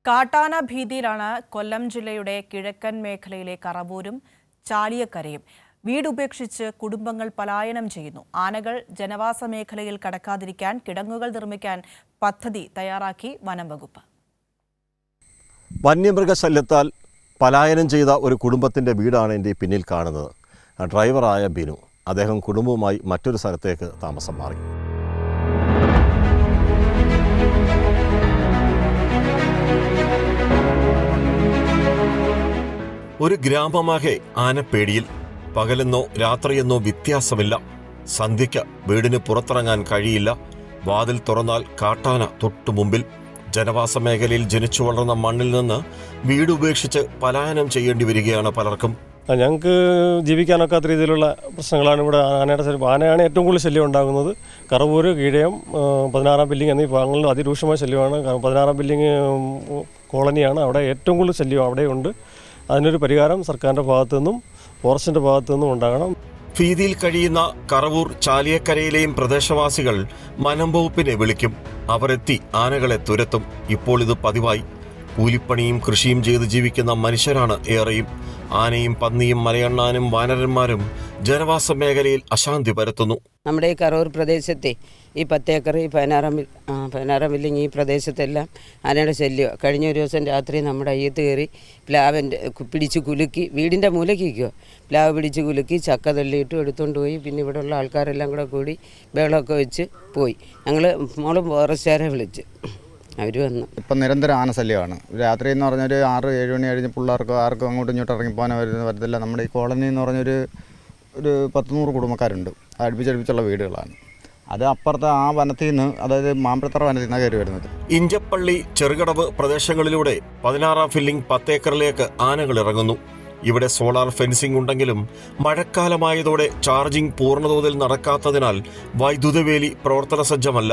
കാട്ടാന ഭീതിയിലാണ് കൊല്ലം ജില്ലയുടെ കിഴക്കൻ മേഖലയിലെ കറവൂരും ചാലിയക്കരയും. വീടുപേക്ഷിച്ച് കുടുംബങ്ങൾ പലായനം ചെയ്യുന്നു. ആനകൾ ജനവാസ മേഖലയിൽ കടക്കാതിരിക്കാൻ കിടങ്ങുകൾ നിർമ്മിക്കാൻ പദ്ധതി തയ്യാറാക്കി വനം വകുപ്പ്. വന്യമൃഗശല്യത്താൽ പലായനം ചെയ്ത ഒരു കുടുംബത്തിൻ്റെ വീടാണ് എൻ്റെ പിന്നിൽ കാണുന്നത്. ഡ്രൈവറായ ബിനു, അദ്ദേഹം കുടുംബവുമായി മറ്റൊരു സ്ഥലത്തേക്ക് താമസം മാറി. ഒരു ഗ്രാമമാകെ ആനപ്പേടിയിൽ. പകലെന്നോ രാത്രിയെന്നോ വ്യത്യാസമില്ല. സന്ധ്യയ്ക്ക് വീടിന് പുറത്തിറങ്ങാൻ കഴിയില്ല. വാതിൽ തുറന്നാൽ കാട്ടാന തൊട്ടു മുമ്പിൽ. ജനവാസ മേഖലയിൽ ജനിച്ചു വളർന്ന മണ്ണിൽ നിന്ന് വീടുപേക്ഷിച്ച് പലായനം ചെയ്യേണ്ടി വരികയാണ് പലർക്കും. ഞങ്ങൾക്ക് ജീവിക്കാനൊക്കാത്ത രീതിയിലുള്ള പ്രശ്നങ്ങളാണ് ഇവിടെ. ആനയാണ് ഏറ്റവും കൂടുതൽ ശല്യം ഉണ്ടാകുന്നത്. കറവൂർ, കീഴയം, 16-ാം ബില്ലിംഗ് എന്നീ ഭാഗങ്ങളിൽ അതിരൂക്ഷമായ ശല്യമാണ്. 16-ാം ബില്ലിംഗ് കോളനിയാണ്, അവിടെ ഏറ്റവും കൂടുതൽ ശല്യം അവിടെയുണ്ട്. അതിനൊരു പരിഹാരം സർക്കാരിൻ്റെ ഭാഗത്തു നിന്നും ഫോറസ്റ്റിൻ്റെ ഭാഗത്തു നിന്നും ഉണ്ടാകണം. ഭീതിയിൽ കഴിയുന്ന കറവൂർ, ചാലിയക്കരയിലെയും പ്രദേശവാസികൾ വനം വകുപ്പിനെ വിളിക്കും. അവരെത്തി ആനകളെ തുരത്തും. ഇപ്പോൾ ഇത് പതിവായി. കൂലിപ്പണിയും കൃഷിയും ചെയ്ത് ജീവിക്കുന്ന മനുഷ്യരാണ് ഏറെയും. ആനയും പന്നിയും മലയണ്ണാനും വാനരന്മാരും ജനവാസ മേഖലയിൽ അശാന്തി പരത്തുന്നു. നമ്മുടെ ഈ കറൂർ പ്രദേശത്തെ ഈ 10 ഏക്കർ, ഈ 16-ാം ബില്ലിംഗ്, ഈ പ്രദേശത്തെല്ലാം ആനയുടെ ശല്യം. കഴിഞ്ഞ ഒരു ദിവസം രാത്രി നമ്മുടെ അയ്യത്ത് കയറി പ്ലാവിൻ്റെ പിടിച്ച് കുലുക്കി, വീടിൻ്റെ മൂലയ്ക്ക് വയ്ക്കുക, പ്ലാവ് പിടിച്ച് കുലുക്കി ചക്ക തള്ളിയിട്ട് എടുത്തുകൊണ്ട് പോയി. പിന്നെ ഇവിടെയുള്ള ആൾക്കാരെല്ലാം കൂടെ കൂടി ബഹളമൊക്കെ വെച്ച് പോയി. ഞങ്ങൾ മോളും ഫോറസ്റ്റുകാരെ വിളിച്ച് അവർ വന്നു. ഇപ്പം നിരന്തരം ആനശല്യമാണ്. രാത്രി എന്ന് പറഞ്ഞൊരു 6-7 മണി കഴിഞ്ഞ് പിള്ളേർക്ക് ആർക്കും അങ്ങോട്ടും ഇങ്ങോട്ടും ഇറങ്ങിപ്പോകാൻ വരത്തില്ല. നമ്മുടെ ഈ കോളനി എന്ന് പറഞ്ഞൊരു 100 കുടുംബക്കാരുണ്ട്. അടുപ്പിച്ചടുപ്പിച്ചുള്ള വീടുകളാണ്. അത് അപ്പുറത്തെ ആ വനത്തിൽ നിന്ന്, അതായത് മാമ്പഴത്തറ വനത്തിൽ നിന്നാണ് കയറി വരുന്നത്. ഇഞ്ചപ്പള്ളി, ചെറുകടവ് പ്രദേശങ്ങളിലൂടെ 16-ാം ഫില്ലിംഗ് 10 ഏക്കറിലേക്ക് ആനകൾ ഇറങ്ങുന്നു. ഇവിടെ സോളാർ ഫെൻസിംഗ് ഉണ്ടെങ്കിലും മഴക്കാലമായതോടെ ചാർജിംഗ് പൂർണ്ണതോതിൽ നടക്കാത്തതിനാൽ വൈദ്യുതവേലി പ്രവർത്തന സജ്ജമല്ല.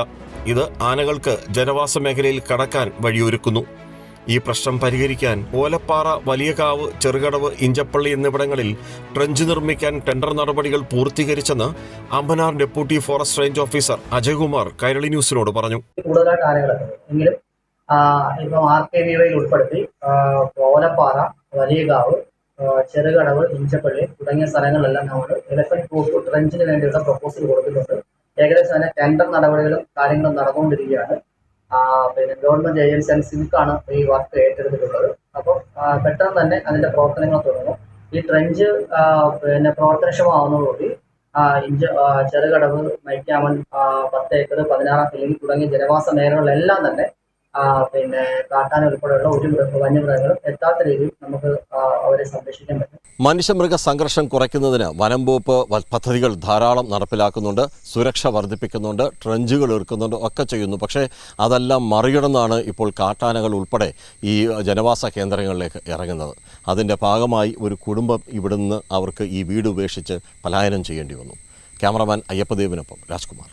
ഇത് ആനകൾക്ക് ജനവാസ മേഖലയിൽ കടക്കാൻ വഴിയൊരുക്കുന്നു. ഈ പ്രശ്നം പരിഹരിക്കാൻ ഓലപ്പാറ, വലിയകാവ്, ചെറുകടവ്, ഇഞ്ചപ്പള്ളി എന്നിവിടങ്ങളിൽ ട്രഞ്ച് നിർമ്മിക്കാൻ ടെൻഡർ നടപടികൾ പൂർത്തീകരിച്ചെന്ന് Ambanar deputy forest range officer Ajaykumar Kairali ന്യൂസിനോട് പറഞ്ഞു. കൂടുതലായിട്ട് ആനകളൊക്കെ എങ്കിലും ഇപ്പം RKVY ഉൾപ്പെടുത്തി ഓലപ്പാറ, വലിയകാവ്, ചെറുകടവ്, ഇഞ്ചപ്പള്ളി തുടങ്ങിയ സ്ഥലങ്ങളിലെല്ലാം നമ്മൾ എലഫന്റ് പ്രൂഫ് ട്രഞ്ചിന് വേണ്ടിയുള്ള പ്രപ്പോസൽ കൊടുത്തിട്ടുണ്ട്. ഏകദേശം അതിന്റെ ടെൻഡർ നടപടികളും കാര്യങ്ങളും നടന്നുകൊണ്ടിരിക്കുകയാണ്. പിന്നെ ഗവൺമെന്റ് ഏജൻസി ആൻഡ് സിവിക്കാണ് ഈ വർക്ക് ഏറ്റെടുത്തിട്ടുള്ളത്. അപ്പം പെട്ടെന്ന് തന്നെ അതിന്റെ പ്രവർത്തനങ്ങൾ തുടങ്ങും. ഈ ട്രഞ്ച് പിന്നെ പ്രവർത്തനക്ഷമമാവുന്നതോടുകൂടി ചെറുകടവ്, മൈക്കാമൺ, 10 ഏക്കർ, 16-ാം ഫില്ലിംഗ് തുടങ്ങിയ ജനവാസ മേഖലകളിലെല്ലാം തന്നെ പിന്നെ കാട്ടാന ഉൾപ്പെടെയുള്ള ഒരു വന്യമൃഗങ്ങളും എത്താത്ത രീതിയിൽ നമുക്ക് അവരെ സംരക്ഷിക്കാൻ പറ്റും. മനുഷ്യമൃഗ സംഘർഷം കുറയ്ക്കുന്നതിന് വനം വകുപ്പ് പദ്ധതികൾ ധാരാളം നടപ്പിലാക്കുന്നുണ്ട്. സുരക്ഷ വർദ്ധിപ്പിക്കുന്നുണ്ട്, ട്രഞ്ചുകൾ ഒരുക്കുന്നുണ്ട്, ഒക്കെ ചെയ്യുന്നു. പക്ഷേ അതെല്ലാം മറികടന്നാണ് ഇപ്പോൾ കാട്ടാനകൾ ഉൾപ്പെടെ ഈ ജനവാസ കേന്ദ്രങ്ങളിലേക്ക് ഇറങ്ങുന്നത്. അതിൻ്റെ ഭാഗമായി ഒരു കുടുംബം ഇവിടുന്ന് അവർക്ക് ഈ വീട് ഉപേക്ഷിച്ച് പലായനം ചെയ്യേണ്ടി വന്നു. ക്യാമറമാൻ അയ്യപ്പദേവിനൊപ്പം രാജ്കുമാർ.